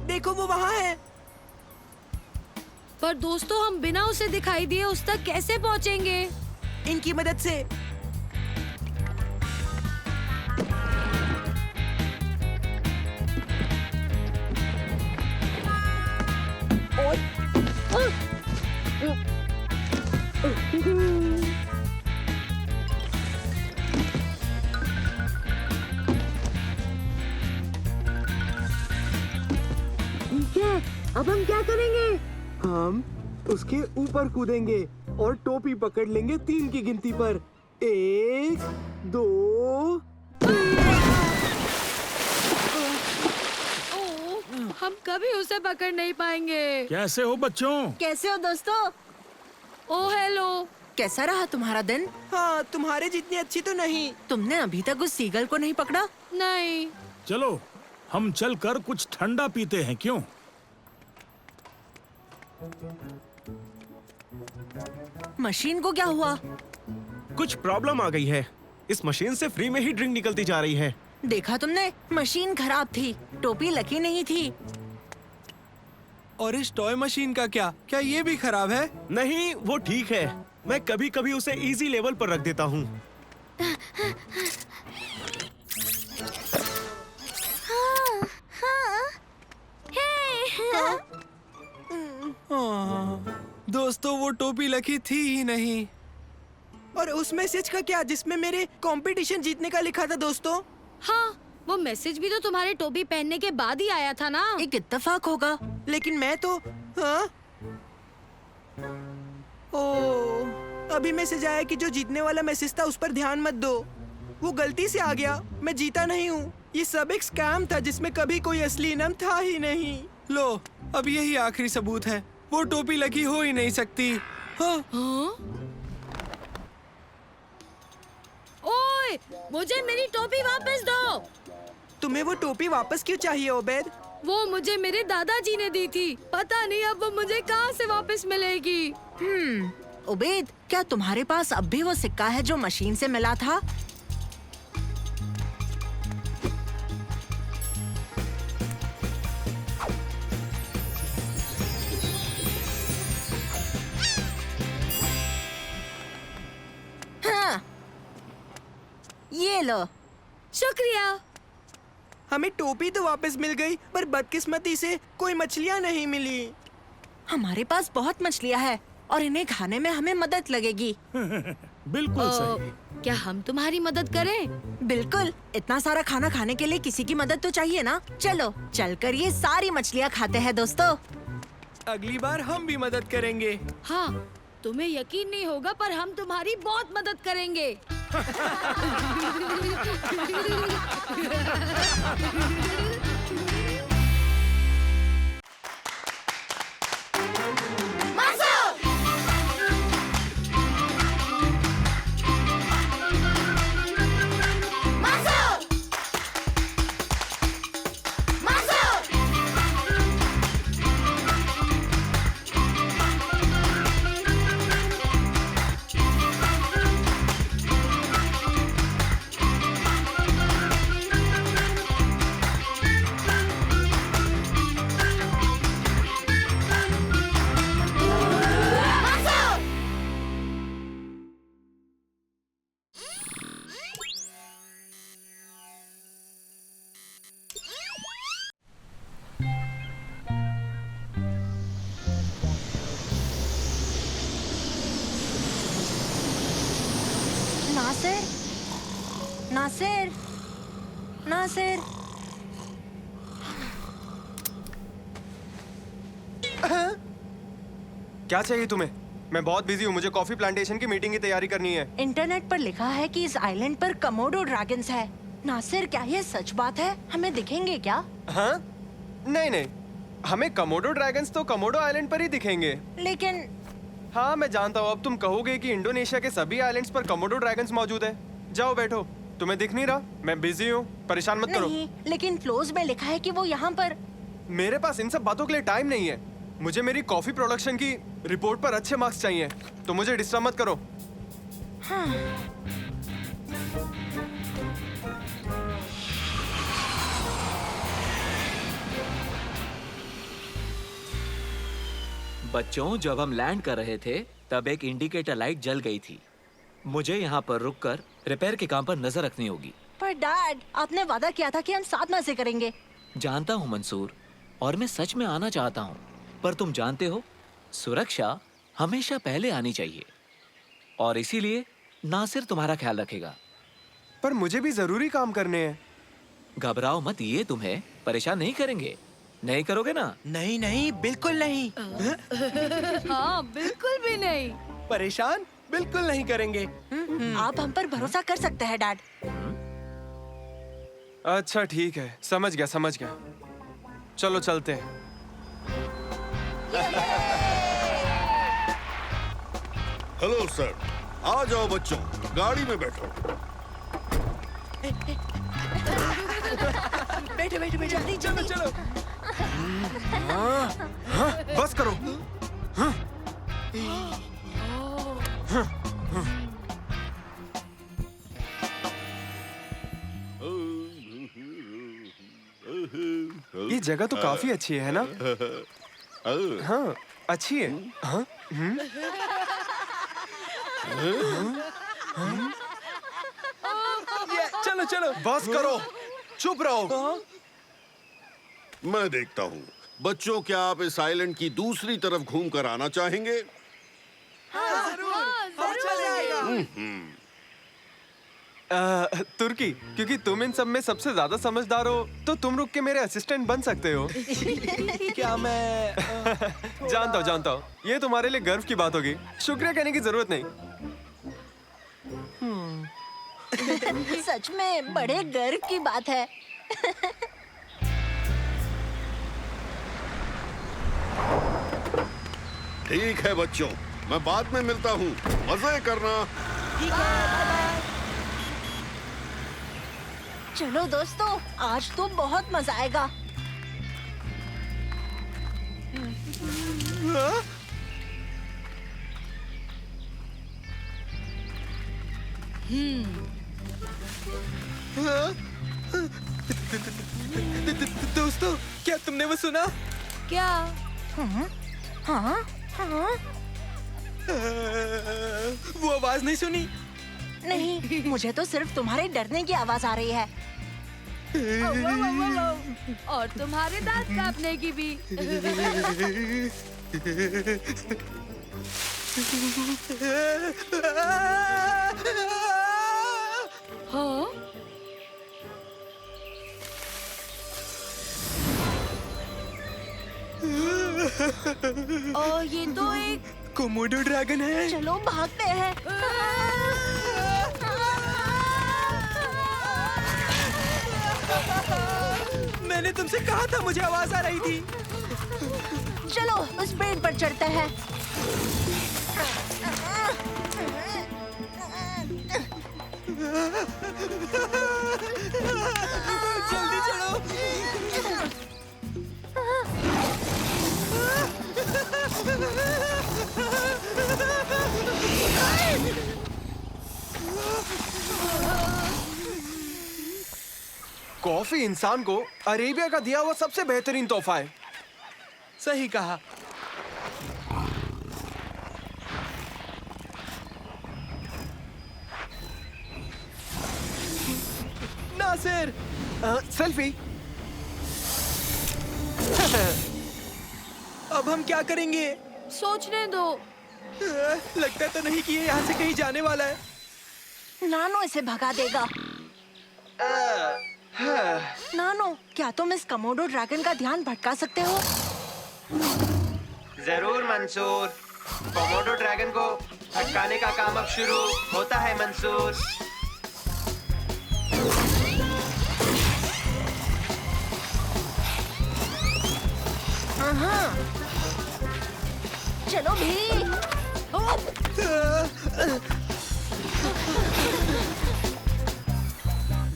देखो वो वहाँ है। पर दोस्तों, हम बिना उसे दिखाई दिए उस तक कैसे पहुँचेंगे? इनकी मदद से। अब हम क्या करेंगे? हम उसके ऊपर कूदेंगे और टोपी पकड़ लेंगे 3 की गिनती पर। 1, 2, 3। हम कभी उसे पकड़ नहीं पाएंगे। कैसे हो बच्चों? कैसे हो दोस्तों? ओ हेलो। कैसा रहा तुम्हारा दिन? हाँ, तुम्हारे जितनी अच्छी तो नहीं। तुमने अभी तक उस सीगल को नहीं पकड़ा? नहीं। चलो हम चलकर कुछ ठंडा पीते हैं, क्यों? मशीन को क्या हुआ? कुछ प्रॉब्लम आ गई है। इस मशीन से फ्री में ही ड्रिंक निकलती जा रही है। देखा तुमने? मशीन खराब थी, टोपी लकी नहीं थी। और इस टॉय मशीन का क्या? क्या ये भी खराब है? नहीं, वो ठीक है। मैं कभी कभी उसे इजी लेवल पर रख देता हूँ। दोस्तों, वो टोपी लकी थी ही नहीं। और उस मैसेज का क्या जिसमें मेरे कंपटीशन जीतने का लिखा था दोस्तों? हाँ, वो मैसेज भी तो तुम्हारे टोपी पहनने के बाद ही आया था ना। एक इत्तेफाक होगा। लेकिन मैं तो हाँ? अभी मैसेज आया कि जो जीतने वाला मैसेज था उस पर ध्यान मत दो। वो गलती से आ गया। मैं जीता नहीं हूँ। ये सब एक स्कैम था जिसमें कभी कोई असली इनाम था ही नहीं। लो, अब यही आखिरी सबूत है। वो टोपी लकी हो ही नहीं सकती। हाँ? ओए, मुझे मेरी टोपी वापस दो। तुम्हें वो टोपी वापस क्यों चाहिए ओबेद? वो मुझे मेरे दादाजी ने दी थी। पता नहीं अब वो मुझे कहाँ से वापस मिलेगी। उबैद, क्या तुम्हारे पास अब भी वो सिक्का है जो मशीन से मिला था? हाँ, ये लो। शुक्रिया। हमें टोपी तो वापस मिल गई, पर बदकिस्मती से कोई मछलियाँ नहीं मिली। हमारे पास बहुत मछलियाँ हैं और इन्हें खाने में हमें मदद लगेगी। बिल्कुल सही। क्या हम तुम्हारी मदद करें? बिल्कुल। इतना सारा खाना खाने के लिए किसी की मदद तो चाहिए ना। चलो चलकर ये सारी मछलियाँ खाते हैं दोस्तों। अगली बार हम भी मदद करेंगे। हाँ, तुम्हें यकीन नहीं होगा पर हम तुम्हारी बहुत मदद करेंगे। नासिर, नासिर। क्या चाहिए तुम्हें? मैं बहुत बिजी हूँ, मुझे कॉफी प्लांटेशन की मीटिंग की तैयारी करनी है। इंटरनेट पर लिखा है कि इस आइलैंड पर कमोडो ड्रैगन्स है। नासिर, क्या ये सच बात है? हमें दिखेंगे क्या? हाँ? नहीं नहीं, हमें कमोडो ड्रैगन्स तो कमोडो आइलैंड पर ही दिखेंगे। लेकिन हाँ मैं जानता हूँ, अब तुम कहोगे कि इंडोनेशिया के सभी आइलैंड्स पर कमोडो ड्रैगन्स मौजूद है। जाओ बैठो, तुम्हें दिख नहीं रहा? मैं बिजी हूँ, परेशान मत करो। नहीं, लेकिन क्लोज में लिखा है कि वो यहाँ पर। मेरे पास इन सब बातों के लिए टाइम नहीं है। मुझे मेरी कॉफी प्रोडक्शन की रिपोर्ट पर अच्छे मार्क्स चाहिए, तो मुझे डिस्टर्ब मत करो। हाँ। बच्चों, जब हम लैंड कर रहे थे तब एक इंडिकेटर लाइट जल गई थी। मुझे यहाँ पर रुककर रिपेयर के काम पर नजर रखनी होगी। पर डैड, आपने वादा किया था कि हम साथ मजे करेंगे। जानता हूँ मंसूर, और मैं सच में आना चाहता हूँ, पर तुम जानते हो सुरक्षा हमेशा पहले आनी चाहिए, और इसीलिए नासिर तुम्हारा ख्याल रखेगा। पर मुझे भी जरूरी काम करने हैं। घबराओ मत, ये तुम्हें परेशान नहीं करेंगे। नहीं करोगे ना? नहीं नहीं, बिल्कुल नहीं। हाँ बिल्कुल भी नहीं। परेशान बिल्कुल नहीं करेंगे। आप हम पर भरोसा कर सकते हैं डैड। अच्छा ठीक है, समझ गया। चलो चलते हैं। हेलो सर, आ जाओ बच्चों, गाड़ी में बैठो। बैठो जल्दी चलो। हाँ, बस करो। हाँ। ये जगह तो काफी अच्छी है ना? हाँ, अच्छी है। हाँ? चलो। बस करो, चुप रहो। मैं देखता हूँ। बच्चों, क्या आप इस आइलैंड की दूसरी तरफ घूम कर आना चाहेंगे? तुर्की, क्योंकि तुम इन सब में सबसे ज्यादा समझदार हो, तो तुम रुक के मेरे असिस्टेंट बन सकते हो। क्या मैं जानता हूँ। ये तुम्हारे लिए गर्व की बात होगी, शुक्रिया कहने की जरूरत नहीं। सच में बड़े गर्व की बात है। ठीक है बच्चों, मैं बाद में मिलता हूँ। मजे करना। ठीक है, बाय। चलो दोस्तों, आज तो बहुत मजा आएगा। दोस्तों, क्या तुमने वो सुना? क्या? हाँ? वो आवाज नहीं सुनी? नहीं, मुझे तो सिर्फ तुम्हारे डरने की आवाज आ रही है। और तुम्हारे दांत कांपने की भी। हाँ? ये तो एक कोमोडो ड्रैगन है। चलो भागते हैं। मैंने तुमसे कहा था, मुझे आवाज आ रही थी। चलो उस पेड़ पर चढ़ते हैं। जल्दी चलो। कॉफी इंसान को अरेबिया का दिया हुआ सबसे बेहतरीन तोहफा है। सही कहा। नासिर, सेल्फी। अब हम क्या करेंगे? सोचने दो। लगता तो नहीं कि ये यहाँ से कहीं जाने वाला है। नानो इसे भगा देगा। नानो, क्या तुम इस कमोडो ड्रैगन का ध्यान भटका सकते हो? जरूर मंसूर। कोमोडो ड्रैगन को भटकाने का काम अब शुरू होता है मंसूर। चलो भी।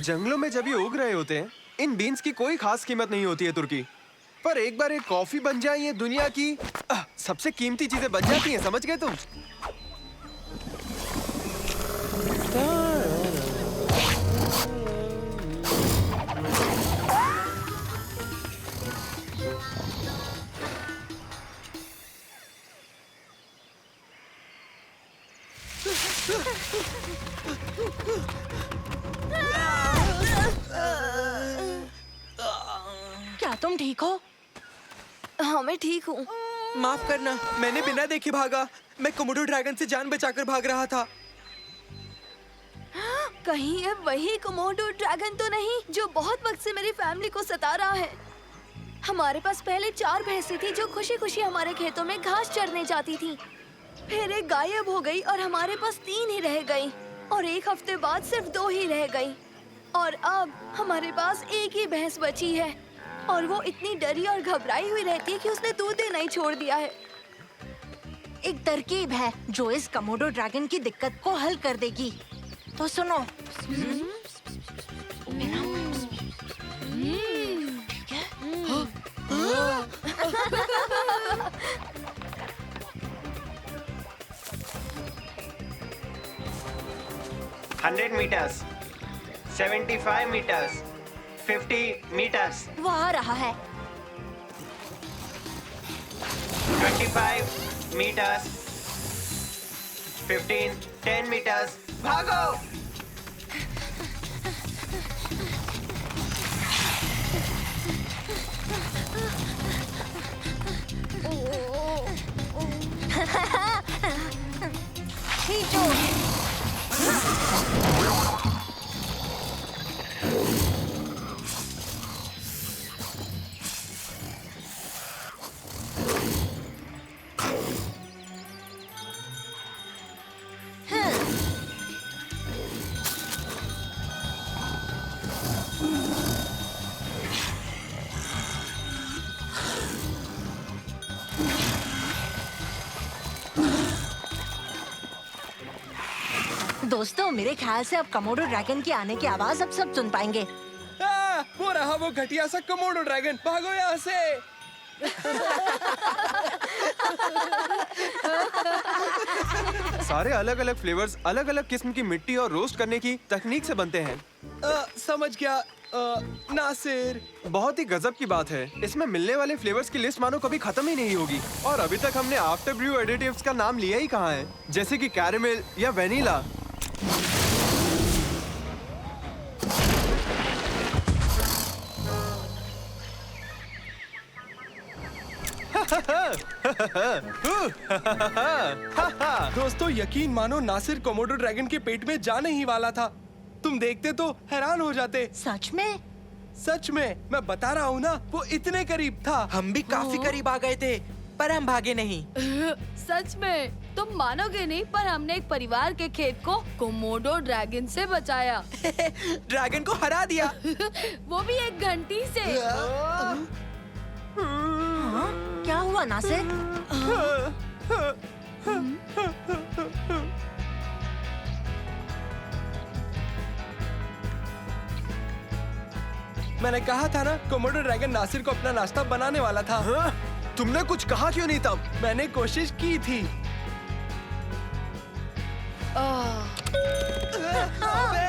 जंगलों में जब ये उग रहे होते हैं, इन बीन्स की कोई खास कीमत नहीं होती है तुर्की। पर एक बार एक कॉफी बन जाए ये दुनिया की सबसे कीमती चीजें बन जाती हैं, समझ गए तुम? क्या तुम ठीक हो? हाँ, मैं ठीक हूँ। माफ करना, मैंने बिना देखे भागा। मैं कोमोडो ड्रैगन से जान बचाकर भाग रहा था। कहीं ये वही कोमोडो ड्रैगन तो नहीं जो बहुत वक्त से मेरी फैमिली को सता रहा है। हमारे पास पहले 4 भैंसें थी जो खुशी खुशी हमारे खेतों में घास चरने जाती थी। फिर एक गायब हो गई और हमारे पास 3 ही रह गई, और एक हफ्ते बाद सिर्फ 2 ही रह गई, और अब हमारे पास एक ही भैंस बची है, और वो इतनी डरी और घबराई हुई रहती है कि उसने दूध देना ही छोड़ दिया है। एक तरकीब है जो इस कमोडो ड्रैगन की दिक्कत को हल कर देगी। तो सुनो। ठीक है? 100 meters, 75 meters, 50 meters, वो आ रहा है। 25 meters, 15, 10 meters, भागो! खींचो। दोस्तों, मेरे ख्याल से अब कमोडो ड्रैगन की आने की आवाज अब सब सुन पाएंगे। वो रहा वो घटिया सा कोमोडो ड्रैगन। भागो यहाँ से। सारे अलग अलग फ्लेवर्स अलग अलग किस्म की मिट्टी और रोस्ट करने की तकनीक से बनते हैं। समझ गया नासिर। बहुत ही गजब की बात है, इसमें मिलने वाले फ्लेवर्स की लिस्ट मानो कभी खत्म ही नहीं होगी। और अभी तक हमने आफ्टर ब्रू एडिटिव्स का नाम लिया ही कहाँ है, जैसे कि कैरेमल या वेनिला। दोस्तों, यकीन मानो नासिर कोमोडो ड्रैगन के पेट में जाने ही वाला था। तुम देखते तो हैरान हो जाते। सच में? सच में, मैं बता रहा हूँ ना, वो इतने करीब था। हम भी काफी करीब आ गए थे, पर हम भागे नहीं। सच में? तुम मानोगे नहीं, पर हमने एक परिवार के खेत को कोमोडो ड्रैगन से बचाया। ड्रैगन को हरा दिया। वो भी 1 घंटी से। क्या हुआ नासिर? मैंने कहा था ना, कोमोडो ड्रैगन नासिर को अपना नाश्ता बनाने वाला था। तुमने कुछ कहा क्यों नहीं तब? मैंने कोशिश की थी।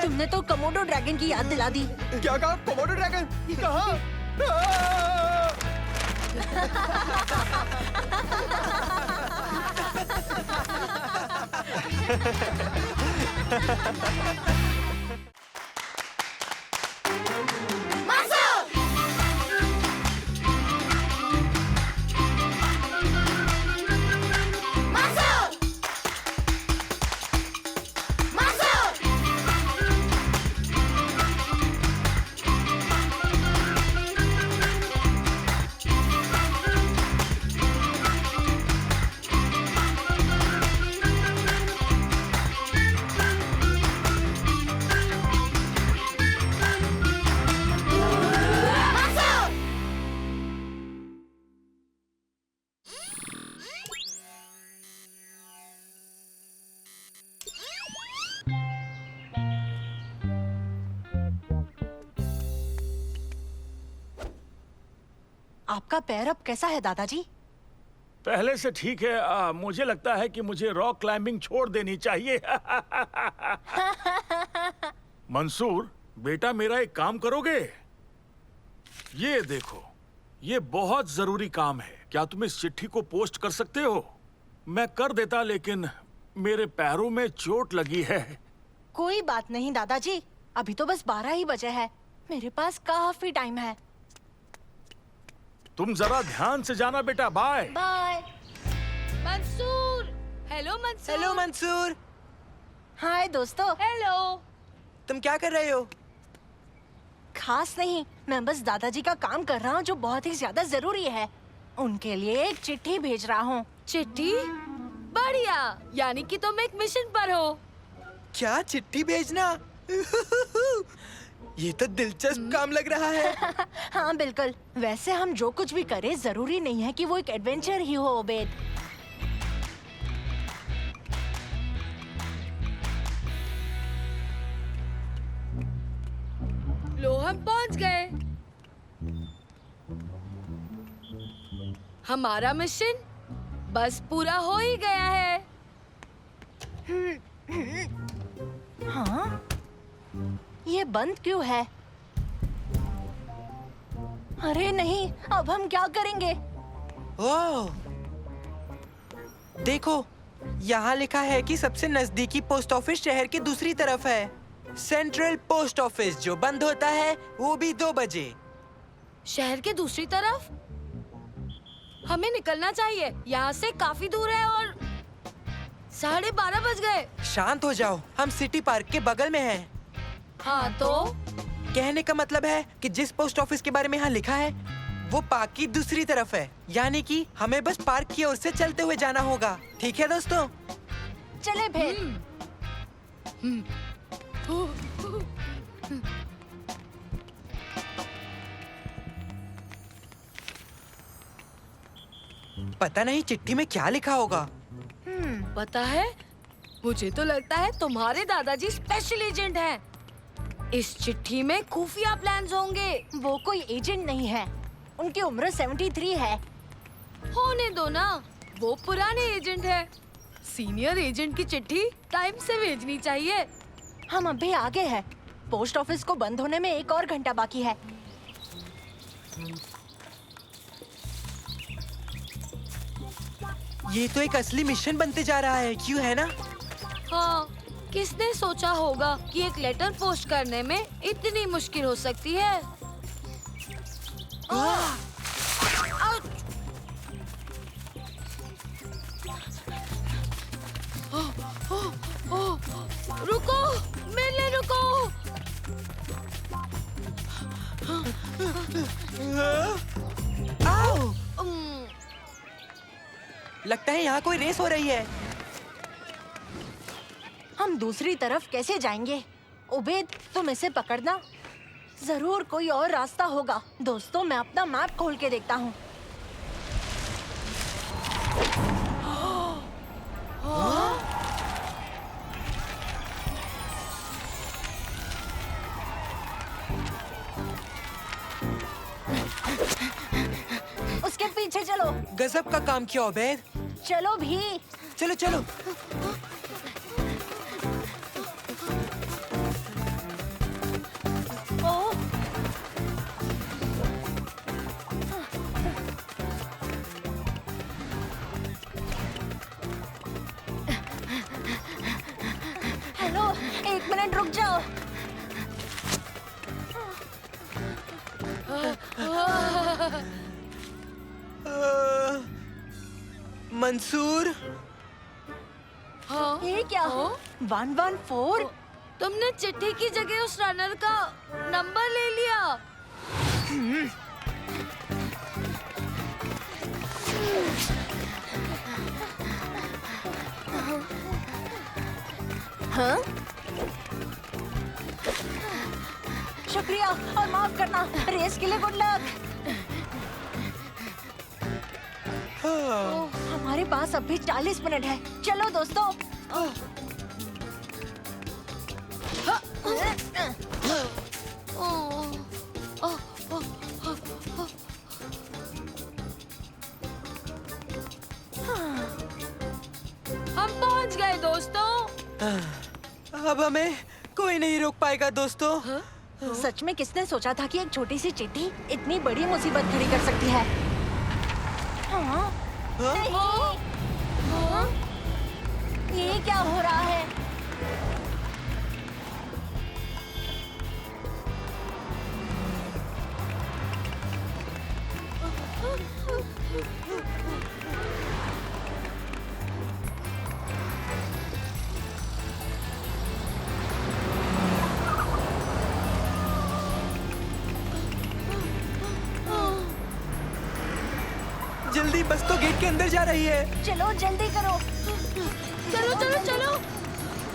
तुमने तो कोमोडो ड्रैगन की याद दिला दी। क्या कहा? कोमोडो ड्रैगन कहाँ? आपका पैर अब कैसा है दादाजी? पहले से ठीक है। मुझे लगता है कि मुझे रॉक क्लाइंबिंग छोड़ देनी चाहिए। मंसूर, बेटा मेरा एक काम करोगे? ये देखो, ये बहुत जरूरी काम है। क्या तुम इस चिट्ठी को पोस्ट कर सकते हो? मैं कर देता, लेकिन मेरे पैरों में चोट लगी है। कोई बात नहीं दादाजी, अभी तो बस 12 ही बजे है। मेरे पास काफी टाइम है। तुम जरा ध्यान से जाना बेटा। Bye bye. Mansoor, hello Mansoor. Hello Mansoor. Hi दोस्तों। हेलो। तुम क्या कर रहे हो? खास नहीं, मैं बस दादाजी का काम कर रहा हूँ जो बहुत ही ज्यादा जरूरी है। उनके लिए एक चिट्ठी भेज रहा हूँ। चिट्ठी? बढ़िया, यानी कि तुम एक मिशन पर हो। क्या चिट्ठी भेजना? ये तो दिलचस्प काम लग रहा है। हाँ बिल्कुल। वैसे हम जो कुछ भी करें जरूरी नहीं है कि वो एक एडवेंचर ही हो उबैद। लो हम पहुंच गए। हमारा मिशन बस पूरा हो ही गया है। हाँ? ये बंद क्यों है? अरे नहीं, अब हम क्या करेंगे? ओह, देखो, यहाँ लिखा है कि सबसे नजदीकी पोस्ट ऑफिस शहर की दूसरी तरफ है। सेंट्रल पोस्ट ऑफिस जो बंद होता है वो भी 2 बजे। शहर के दूसरी तरफ? हमें निकलना चाहिए, यहाँ से काफी दूर है और 12:30 बज गए। शांत हो जाओ, हम सिटी पार्क के बगल में हैं। हाँ तो? कहने का मतलब है कि जिस पोस्ट ऑफिस के बारे में यहाँ लिखा है वो पार्क की दूसरी तरफ है, यानी कि हमें बस पार्क की ओर से चलते हुए जाना होगा। ठीक है दोस्तों? चले फिर। पता नहीं चिट्ठी में क्या लिखा होगा। पता है, मुझे तो लगता है तुम्हारे दादाजी स्पेशल एजेंट हैं। इस चिट्ठी में खुफिया प्लान्स होंगे। वो कोई एजेंट नहीं है, उनकी उम्र 73 है। होने दो ना, वो पुराने एजेंट है। सीनियर एजेंट की चिट्ठी टाइम से भेजनी चाहिए। हम अभी आगे हैं। पोस्ट ऑफिस को बंद होने में 1 और घंटा बाकी है। ये तो एक असली मिशन बनते जा रहा है, क्यों है ना? हाँ, किसने सोचा होगा कि एक लेटर पोस्ट करने में इतनी मुश्किल हो सकती है। रुको, मिलने रुको। आओ! लगता है यहाँ कोई रेस हो रही है। हम दूसरी तरफ कैसे जाएंगे? उबैद, तुम इसे पकड़ना, जरूर कोई और रास्ता होगा। दोस्तों, मैं अपना मैप खोल के देखता हूँ। उसके पीछे चलो। गजब का काम किया उबैद। चलो भी। चलो चलो। हेलो, 1 मिनट रुक जाओ। मंसूर, हाँ? ये क्या? 114? तुमने चिट्ठी की जगह उस रनर का नंबर ले लिया। हाँ? शुक्रिया और माफ करना। रेस के लिए गुड लक। हमारे पास अभी 40 मिनट है। चलो दोस्तों। गए दोस्तों। अब हमें कोई नहीं रोक पाएगा दोस्तों। सच में किसने सोचा था कि एक छोटी सी चिट्ठी इतनी बड़ी मुसीबत खड़ी कर सकती है? हाँ? नहीं। हाँ? ये क्या हो रहा है? जल्दी, बस तो गेट के अंदर जा रही है। चलो जल्दी करो। चलो चलो चलो,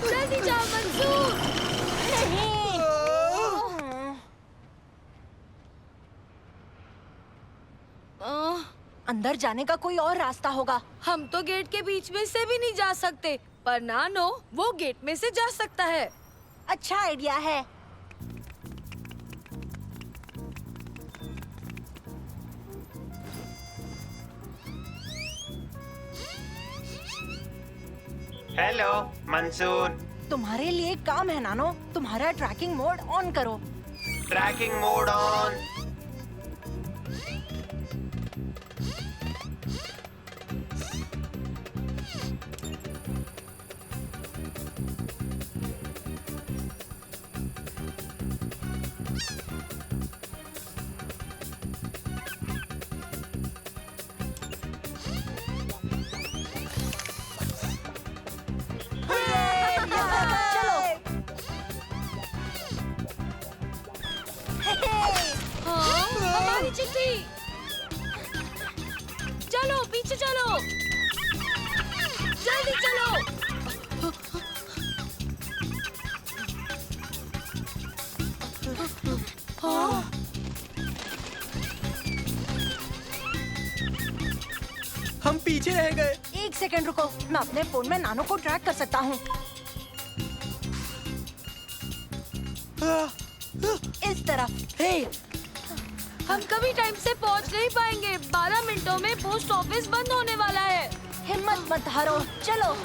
जल्दी जाओ मंसूर। नहीं। अंदर जाने का कोई और रास्ता होगा। हम तो गेट के बीच में से भी नहीं जा सकते, पर नानो वो गेट में से जा सकता है। अच्छा आइडिया है। हेलो मंसूर। तुम्हारे लिए एक काम है नानो, तुम्हारा ट्रैकिंग मोड ऑन करो। Tracking mode on. हमारी चिट्ठी। चलो पीछे चलो, जल्दी चलो। हम पीछे रह गए। एक सेकंड रुको, मैं अपने फोन में नानो को ट्रैक कर सकता हूँ। इस तरफ। हे, हम कभी टाइम से पहुंच नहीं पाएंगे। 12 मिनटों में पोस्ट ऑफिस बंद होने वाला है। हिम्मत मत हारो, चलो।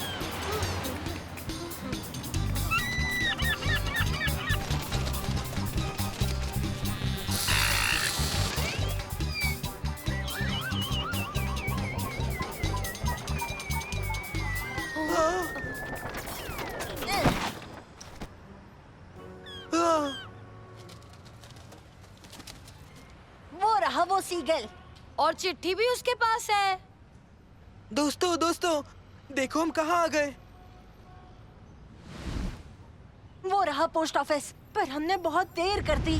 वो रहा वो सीगल। और चिट्ठी भी उसके पास है। दोस्तों दोस्तों, देखो हम कहाँ आ गए। वो रहा पोस्ट ऑफिस, पर हमने बहुत देर कर दी।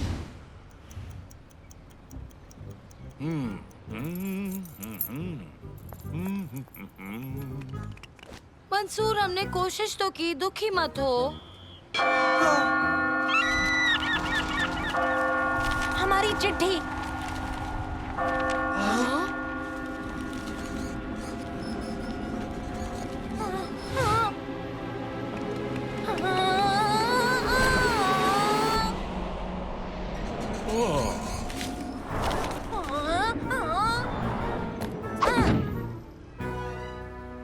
मंसूर, हमने कोशिश तो की, दुखी मत हो। हमारी चिट्ठी।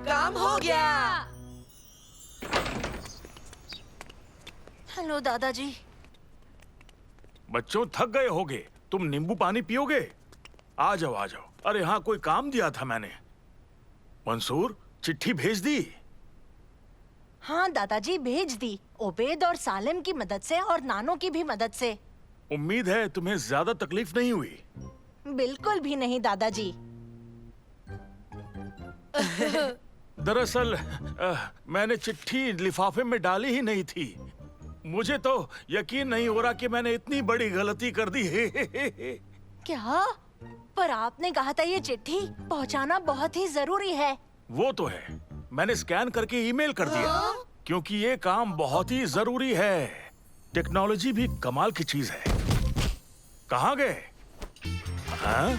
काम हो गया। हेलो दादाजी। बच्चों, थक गए होगे, तुम नींबू पानी पियोगे? आ जाओ आ जाओ। अरे हाँ, कोई काम दिया था मैंने। मंसूर, चिट्ठी भेज दी? हाँ दादाजी, भेज दी। ओबेद और सालिम की मदद से और नानो की भी मदद से। उम्मीद है तुम्हें ज्यादा तकलीफ नहीं हुई। बिल्कुल भी नहीं दादाजी। दरअसल मैंने चिट्ठी लिफाफे में डाली ही नहीं थी। मुझे तो यकीन नहीं हो रहा कि मैंने इतनी बड़ी गलती कर दी है। क्या? पर आपने कहा था ये चिट्ठी पहुंचाना बहुत ही जरूरी है। वो तो है, मैंने स्कैन करके ईमेल कर दिया, क्योंकि ये काम बहुत ही जरूरी है। टेक्नोलॉजी भी कमाल की चीज है। कहाँ गए? हाँ?